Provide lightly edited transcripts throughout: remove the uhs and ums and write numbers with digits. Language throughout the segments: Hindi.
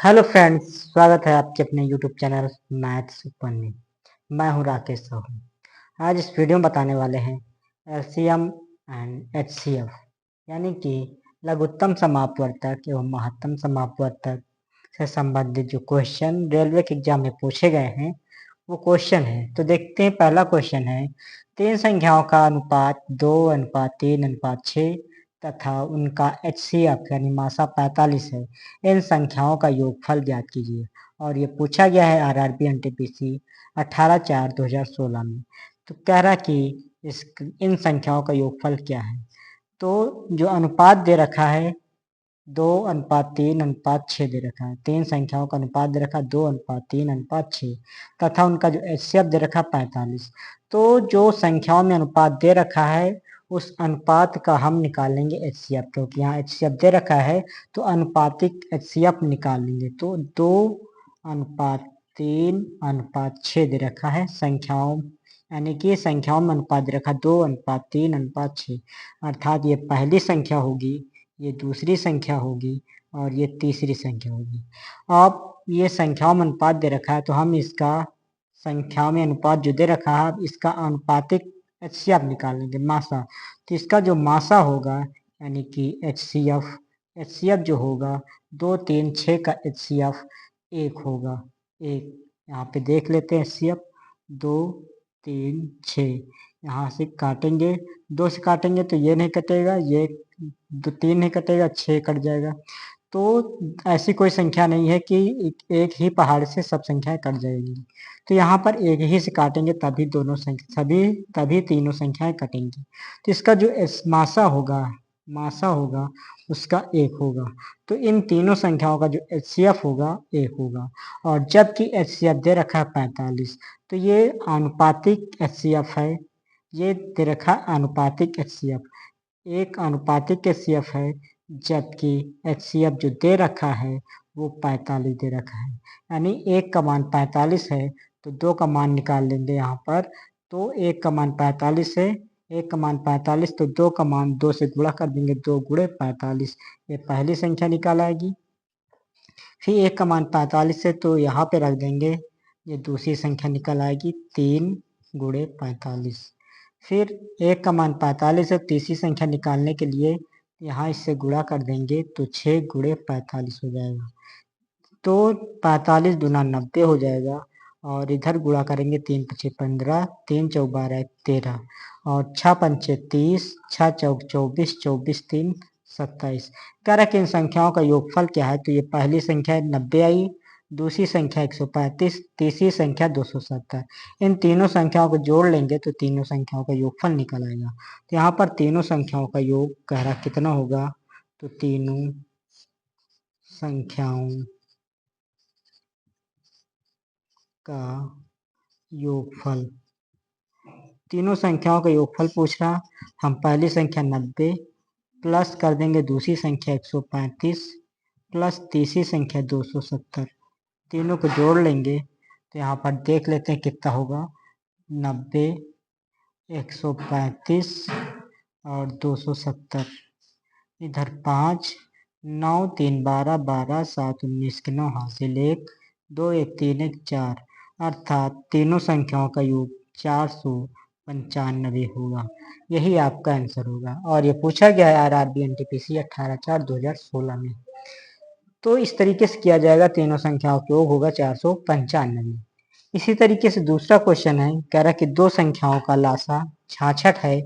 हेलो फ्रेंड्स, स्वागत है आपके अपने यूट्यूब चैनल मैथ्स सुपर में। मैं हूं राकेश साहू। आज इस वीडियो में बताने वाले हैं एलसीएम एंड एचसीएफ यानी कि लघुत्तम समापवर्तक एवं महत्तम समापवर्तक से संबंधित जो क्वेश्चन रेलवे के एग्जाम में पूछे गए हैं वो क्वेश्चन है। तो देखते हैं, पहला क्वेश्चन है, तीन संख्याओं का अनुपात 2:3:6 तथा उनका एचसीएफ यानी मासा 45 है। इन संख्याओं का योगफल ज्ञात कीजिए। और ये पूछा गया है आरआरबी एनटीपीसी 18/4/2016 में। तो कह रहा कि इन संख्याओं का योगफल क्या है। तो जो अनुपात दे रखा है 2:3:6 दे रखा है। तीन संख्याओं का अनुपात दे रखा है 2:3:6 तथा उनका जो एचसीएफ दे रखा है 45। तो जो संख्याओं में अनुपात दे रखा है उस अनुपात का हम निकालेंगे एचसीएफ, क्योंकि यहाँ एचसीएफ दे रखा है तो अनुपातिक एचसीएफ निकाल लेंगे। तो 2:3:6 दे रखा है संख्याओं, यानी कि संख्याओं में अनुपात दे रखा है 2:3:6, अर्थात ये पहली संख्या होगी, ये दूसरी संख्या होगी और ये तीसरी संख्या होगी। अब ये संख्याओं में अनुपात दे रखा है तो हम इसका संख्याओं में अनुपात जो दे रखा है इसका अनुपातिक एचसीएफ निकाल लेंगे, मासा। तो इसका जो मासा होगा यानी कि एचसीएफ जो होगा 2:3:6 का एचसीएफ 1 होगा। एक यहाँ पे देख लेते हैं एचसीएफ 2:3:6, यहाँ से काटेंगे, 2 से काटेंगे तो ये नहीं कटेगा, ये 3 नहीं कटेगा, 6 कट जाएगा। तो ऐसी कोई संख्या नहीं है कि एक ही पहाड़ से सब संख्याएं कट जाएंगी। तो यहाँ पर एक ही से काटेंगे तभी दोनों संख्या तभी तीनों संख्याएं कटेंगी। तो इसका जो मासा होगा उसका 1 होगा। तो इन तीनों संख्याओं का जो एचसीएफ होगा 1 होगा। और जबकि एचसीएफ दे रखा है 45, तो ये आनुपातिक एचसीएफ है। ये दे रखा है आनुपातिक एचसीएफ, एक आनुपातिक एचसीएफ है, जबकि एचसीएफ जो दे रखा है वो 45 दे रखा है। यानी 1 का मान 45 है तो 2 का मान निकाल लेंगे यहाँ पर। तो 1 का मान 45 है, 1 का मान 45 तो 2 का मान 2 से गुणा कर देंगे, 2 गुणे 45, ये पहली संख्या निकाल आएगी। फिर 1 का मान 45 है तो यहाँ पे रख देंगे, ये दूसरी संख्या निकल आएगी 3 गुणे 45। फिर 1 का मान 45 है, तीसरी संख्या निकालने के लिए यहाँ इससे गुणा कर देंगे तो 6 गुणे 45 हो जाएगा। तो 45 दूना 90 हो जाएगा और इधर गुणा करेंगे 3 पचे 15, 3 चौक 12 13 और 6 पंचे 30, 6 चौक 24, 24 3 27। कह रहा है कि इन संख्याओं का योगफल क्या है। तो ये पहली संख्या 90 आई, दूसरी संख्या 135, तीसरी संख्या 270। इन तीनों संख्याओं को जोड़ लेंगे तो तीनों संख्याओं का योगफल निकल आएगा। तो यहाँ पर तीनों संख्याओं का योग कह रहा कितना होगा, तो तीनों संख्याओं का योगफल, तीनों संख्याओं का योगफल पूछ रहा। हम पहली संख्या 90 प्लस कर देंगे दूसरी संख्या 135 प्लस तीसरी संख्या 270, तीनों को जोड़ लेंगे तो यहाँ पर देख लेते हैं कितना होगा। 90, 135 और 270, इधर 5, 9 3 12, 12 7 19 के 9 हासिल 1, 2 1 3 1 4, अर्थात तीनों संख्याओं का योग 495 होगा। यही आपका आंसर होगा। और ये पूछा गया है आरआरबी एनटीपीसी 18/4/2016 में। तो इस तरीके से किया जाएगा, तीनों संख्याओं का योग होगा 495। इसी तरीके से दूसरा क्वेश्चन है, कह रहा है कि दो संख्याओं का लासा 66 है,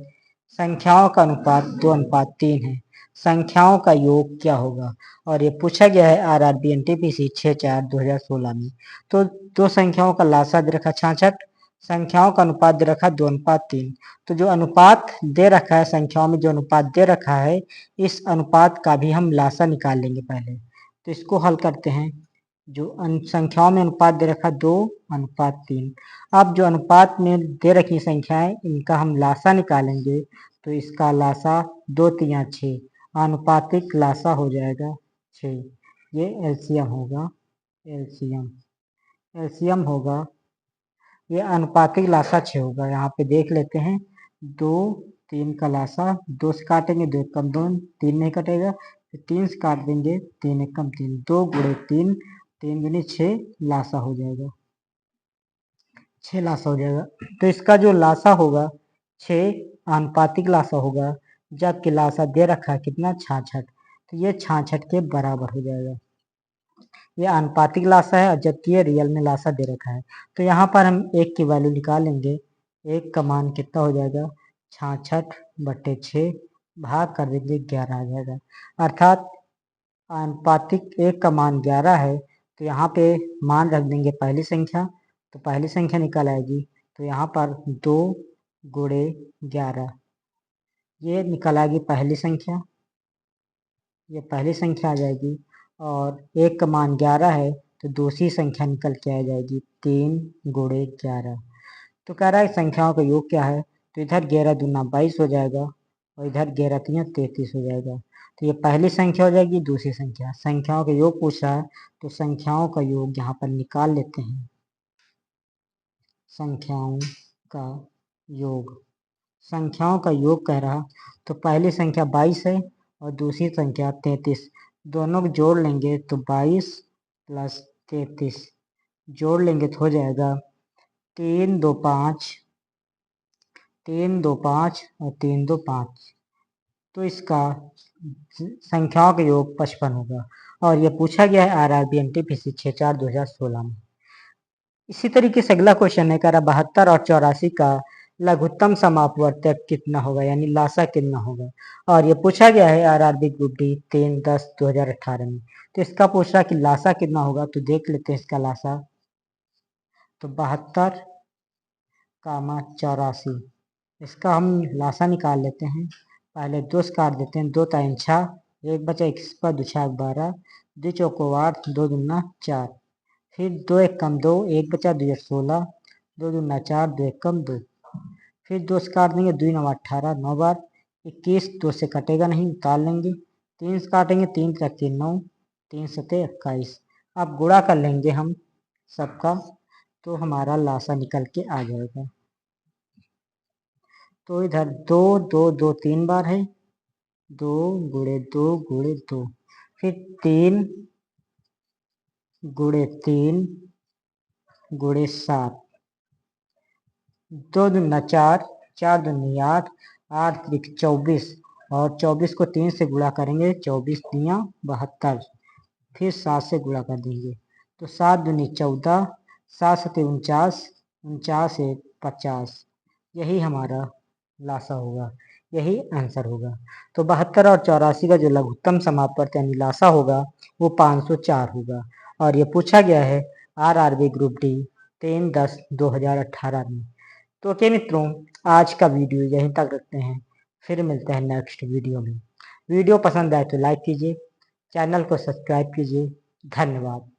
संख्याओं का अनुपात 2:3 है, संख्याओं का योग क्या होगा। और ये पूछा गया है आरआरबी एनटीपीसी 6/4/2016 में। तो दो संख्याओं का लासा दे रखा 66, संख्याओं का अनुपात दे रखा 2:3। तो जो अनुपात दे रखा है, संख्याओं में जो अनुपात दे रखा है, इस अनुपात का भी हम लासा निकाल लेंगे पहले। तो इसको हल करते हैं। जो संख्याओं में अनुपात दे रखा 2:3। अब जो अनुपात में दे रखी संख्याएं इनका हम लासा निकालेंगे। तो इसका लासा 2 3 6, आनुपातिक लासा हो जाएगा 6। ये एलसीएम होगा, एलसीएम होगा, ये अनुपातिक लासा 6 होगा। यहाँ पे देख लेते हैं 2 3 का लासा, 2 से काटेंगे 2 कम 2, 3 नहीं कटेगा, 3 से काट देंगे 3 1 कम 3, 2 गुणे 3 3 दूनी 6 लासा हो जाएगा, 6 लासा हो जाएगा। तो इसका जो लासा होगा 6 आनुपातिक लासा होगा, जबकि लासा दे रखा है कितना 66, तो ये 66 के बराबर हो जाएगा। ये आनुपातिक लासा है और जबकि ये रियल में लासा दे रखा है। तो यहाँ पर हम 1 की वैल्यू निकाल लेंगे। 1 का मान कितना हो जाएगा 66/6 भाग कर देंगे 11 आ जाएगा। अर्थात आनुपातिक 1 का मान 11 है, तो यहाँ पे मान रख देंगे पहली संख्या, तो पहली संख्या निकल आएगी। तो यहाँ पर 2 गुणे 11 ये निकल आएगी पहली संख्या, ये पहली संख्या आ जाएगी। और 1 का मान 11 है, तो दूसरी संख्या निकल के आ जाएगी 3 गुणे 11। तो कह रहा है संख्याओं का योग क्या है, तो इधर 11 दूना 22 हो जाएगा और इधर 11 तिया 33 हो जाएगा। तो ये पहली संख्या हो जाएगी, दूसरी संख्या, संख्याओं का योग पूछा है तो संख्याओं का योग यहाँ पर निकाल लेते हैं। संख्याओं का योग, संख्याओं का योग कह रहा, तो पहली संख्या 22 है और दूसरी संख्या 33, दोनों को जोड़ लेंगे तो 22 + 33 जोड़ लेंगे तो हो जाएगा 3 2 5, 3 2 5 और 3 2 5। तो इसका संख्याओं का योग 55 होगा और यह पूछा गया है RRB NTPC 6/4/2016 में। इसी तरीके से अगला क्वेश्चन है, कह रहा 72 और 84 का लघुत्तम समापवर्तक कितना होगा, यानी लासा कितना होगा। और ये पूछा गया है RRB ग्रुप डी 3/10/2018 में। तो इसका पूछ रहा है कि लासा कितना होगा, तो देख लेते हैं इसका लासा। तो 72 कामा 84, इसका हम लासा निकाल लेते हैं। पहले 2 से काट देते हैं, 2 3 6, 1 बचा 21 पर 2 6 12, 2 चौको 8, 2 दूना 4, फिर 2 1 कम 2, 1 बचा 2 16, 2 दूना 4, 2 1 कम 2, फिर 2 से काट देंगे 2 9 18, 9 बार 21, 2 से कटेगा नहीं, निकाल लेंगे। 3 से काटेंगे 3 तक 3 9, 3 7 21। अब गुणा कर लेंगे हम सबका, तो हमारा लासा निकल के आ जाएगा। तो इधर 2 2 2 3 बार है, 2 गुणे 2 गुणे 2, फिर 3 गुणे 3 गुणे 7, 2 दूना 4, 4 दूनी 8, 8 त्रिक 24 और 24 को 3 से गुणा करेंगे, 24 तिया 72, फिर 7 से गुणा कर देंगे, तो 7 दूनी 14, 7 सते 49, 49 1 50, यही हमारा लासा होगा, यही आंसर होगा। तो 72 और 84 का जो लघुत्तम समापवर्त यानी लासा होगा वो 504 होगा। और ये पूछा गया है RRB ग्रुप डी 3/10/2018 में। तो ओके मित्रों, आज का वीडियो यहीं तक रखते हैं, फिर मिलते हैं नेक्स्ट वीडियो में। वीडियो पसंद आए तो लाइक कीजिए, चैनल को सब्सक्राइब कीजिए। धन्यवाद।